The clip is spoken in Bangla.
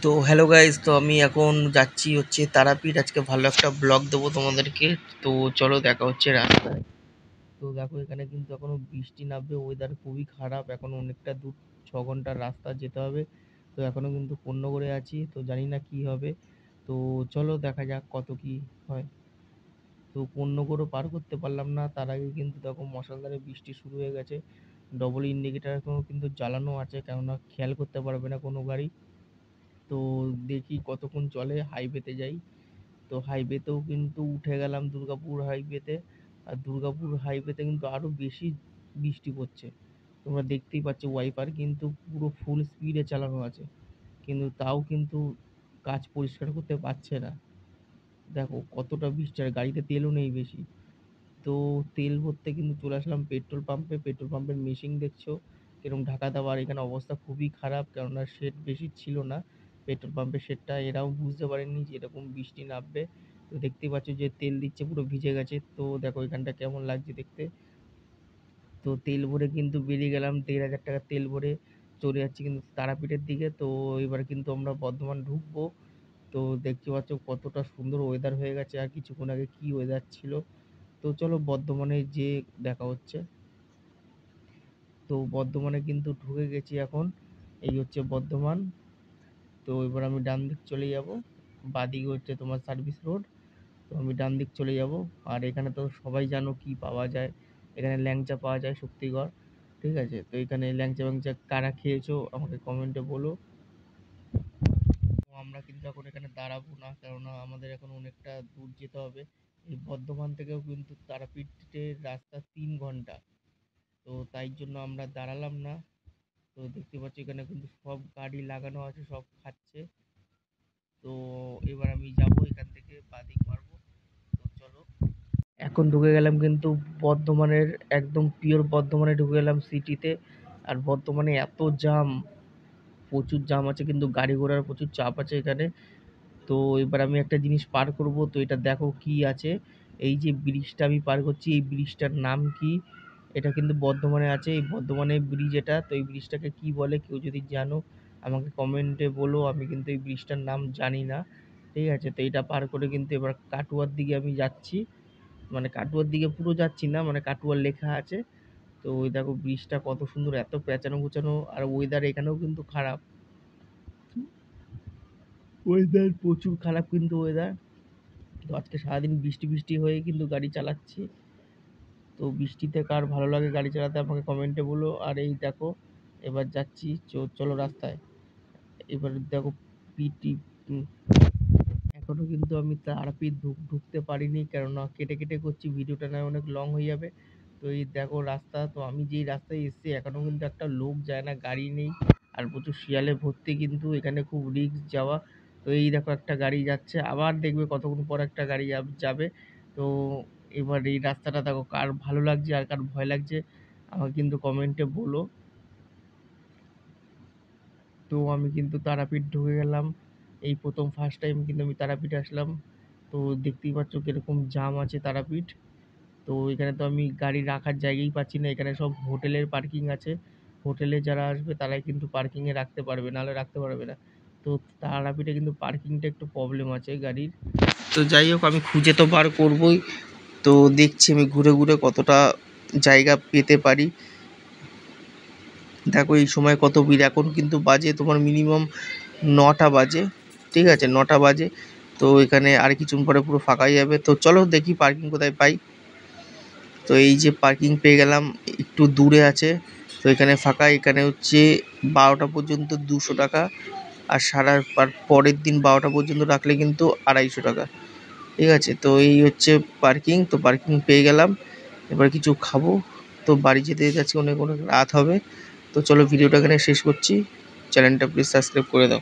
তো হ্যালো গাইস, তো আমি এখন যাচ্ছি হচ্ছে তারাপীঠ। আজকে ভালো একটা ব্লগ দেবো তোমাদেরকে। তো চলো, দেখা হচ্ছে রাস্তায়। তো দেখো, এখানে কিন্তু এখনো বৃষ্টি নামবে, ওয়েদার খুবই খারাপ। এখনো অনেকটা দূর, 6 ঘন্টার রাস্তা যেতে হবে। তো এখনো কিন্তু পূর্ণগড়ে আছি, তো জানি না কি হবে। তো চলো দেখা যাক কত কি হয়। তো পূর্ণগড়ও পার করতে পারলাম না, তার আগে কিন্তু দেখো মুষলধারে বৃষ্টি শুরু হয়ে গেছে। ডবল ইন্ডিকেটার এখনো কিন্তু জ্বালানো আছে, কেননা খেয়াল করতে পারবে না কোনো গাড়ি। তো দেখি কতক্ষণ চলে, হাইওয়েতে যাই। তো হাইওয়েতেও কিন্তু উঠে গেলাম দুর্গাপুর হাইওয়েতে। আর দুর্গাপুর হাইওয়েতে কিন্তু আরো বেশি বৃষ্টি পড়ছে। তোমরা দেখতেই পাচ্ছ, ওয়াইপার কিন্তু পুরো ফুল স্পিডে চালানো আছে, কিন্তু তাও কিন্তু কাজ পরিষ্কার করতে পারছে না। দেখো কতটা বৃষ্টি, আর গাড়িতে তেলও নেই বেশি। তো তেল ভরতে কিন্তু চলে আসলাম পেট্রোল পাম্পে। পেট্রোল পাম্পের মেশিন দেখছো এরকম ঢাকা দেওয়া, আর এখানে অবস্থা খুবই খারাপ, কেননা শেড বেশি ছিল না পেট্রোল পাম্পের শেডটা। এরাও বুঝতে পারেনি যে এরকম বৃষ্টি নামবে। তো দেখতেই পাচ্ছ যে তেল দিচ্ছে, পুরো ভিজে গেছে। তো দেখো এখানটা কেমন লাগছে দেখতে। তো তেল ভরে কিন্তু বেরিয়ে গেলাম, 1,500 টাকা তেল ভরে চলে যাচ্ছি কিন্তু তারাপীঠের দিকে। তো এবার কিন্তু আমরা বর্ধমান ঢুকবো। তো দেখতে পাচ্ছ কতটা সুন্দর ওয়েদার হয়ে গেছে, আর কিছুক্ষণ আগে কি ওয়েদার ছিল। তো চলো বর্ধমানে যে দেখা হচ্ছে। তো বর্ধমানে কিন্তু ঢুকে গেছি এখন। এই হচ্ছে বর্ধমান। তো এবার আমি ডান দিক চলে যাব, বাদিকে হচ্ছে তোমার সার্ভিস রোড। তো আমি ডান দিক চলে যাব। আর এখানে তো সবাই জানো কি পাওয়া যায়, এখানে ল্যাংচা পাওয়া যায় শক্তিগড়। ঠিক আছে, তো এখানে ল্যাংচা ব্যাংচা কারা খেয়েছো আমাকে কমেন্টে বলো। তো আমরা কিন্তু এখন এখানে দাঁড়াবো না, কেননা আমাদের এখন অনেকটা দূর যেতে হবে। এই বর্ধমান থেকেও কিন্তু তারাপীঠের রাস্তা 3 ঘন্টা। তো তাই জন্য আমরা দাঁড়ালাম না। তো দেখতে পাচ্ছি এখানে কিন্তু সব গাড়ি লাগানো আছে, সব খাচ্ছে। তো এবার আমি যাব, এখান থেকে বাদিক মারবো। তো চলো, এখন ঢুকে গেলাম কিন্তু বর্ধমানের, একদম পিওর বর্ধমানে ঢুকে গেলাম সিটিতে। আর বর্ধমানে এত জাম, প্রচুর জাম আছে, কিন্তু গাড়ি ঘোড়ার প্রচুর চাপ আছে এখানে। তো এবার আমি একটা জিনিস পার করব, তো এটা দেখো কি আছে। এই যে ব্রিজটা আমি পার করছি, এই ব্রিজটার নাম কি? এটা কিন্তু বর্ধমানে আছে, এই বর্ধমানে ব্রিজ এটা। তো এই ব্রিজটাকে কি বলে, কেউ যদি জানো আমাকে কমেন্টে বলো। আমি কিন্তু এই ব্রিজটার নাম জানি না। ঠিক আছে, তো এটা পার করে কিন্তু এবার কাটুয়ার দিকে আমি যাচ্ছি। মানে কাটুয়ার দিকে পুরো যাচ্ছি না, মানে কাটুয়ার লেখা আছে। তো ওই দেখো ব্রিজটা কত সুন্দর, এত পেঁচানো গুছানো। আর ওয়েদার এখানেও কিন্তু খারাপ, ওয়েদার প্রচুর খারাপ কিন্তু ওয়েদার। তো আজকে সারাদিন বৃষ্টি বৃষ্টি হয়ে কিন্তু গাড়ি চালাচ্ছি। তো বৃষ্টিতে কার ভালো লাগে গাড়ি চালাতে আমাকে কমেন্টে বলো। আর এই দেখো এবার যাচ্ছি, চলো রাস্তায়। এবার দেখো পিটি, এখনো কিন্তু আমি তারাপীঠ ঢুকতে পারিনি, কেননা কেটে কেটে করছি, ভিডিওটা না অনেক লং হয়ে যাবে। তো এই দেখো রাস্তা, তো আমি যেই রাস্তায় এসেছি এখনো কিন্তু একটা লোক যায় না, গাড়ি নেই। আর প্রচুর শিয়ালে ভর্তি, কিন্তু এখানে খুব রিস্ক যাওয়া। তো এই দেখো একটা গাড়ি যাচ্ছে, আবার দেখবে কতক্ষণ পর একটা গাড়ি যাবে। তো এবার এই রাস্তাটা দেখো, কার ভালো লাগছে আর কার ভয় লাগছে আমাকে কিন্তু কমেন্টে বলো। তো আমি কিন্তু তারাপীঠ ঢুকে গেলাম, এই প্রথম ফার্স্ট টাইম কিন্তু আমি তারাপীঠ আসলাম। তো দেখতেই পাচ্ছ কিরকম জাম আছে তারাপীঠ। তো এখানে তো আমি গাড়ি রাখার জায়গাই পাচ্ছি না, এখানে সব হোটেলের পার্কিং আছে। হোটেলে যারা আসবে তারাই কিন্তু পার্কিংয়ে রাখতে পারবে, নাহলে রাখতে পারবে না। তো তারাপীঠে কিন্তু পার্কিংটা একটু প্রবলেম আছে গাড়ির। তো যাই হোক, আমি খুঁজে তো বার করবই। তো দেখছি আমি ঘুরে ঘুরে কতটা জায়গা পেতে পারি। দেখো এই সময় কত ভিড়, এখন কিন্তু বাজে তোমার মিনিমাম 9টা বাজে। ঠিক আছে, 9টা বাজে। তো এখানে আর কিছুক্ষণ পরে পুরো ফাঁকা হয়ে যাবে। তো চলো দেখি পার্কিং কোথায় পাই। তো এই যে পার্কিং পেয়ে গেলাম, একটু দূরে আছে। তো এখানে ফাঁকা, এখানে হচ্ছে 12টা পর্যন্ত 200 টাকা। আর পরের দিন 12টা পর্যন্ত রাখলে কিন্তু 250 টাকা। ঠিক আছে, তো এই হচ্ছে পার্কিং। তো পার্কিং পেয়ে গেলাম, এবার কিছু খাবো। তো বাড়ি যেতে যাচ্ছি, অনেক অনেক রাত হবে। তো চলো ভিডিওটা এখানে শেষ করছি। চ্যানেলটা প্লিজ সাবস্ক্রাইব করে দাও।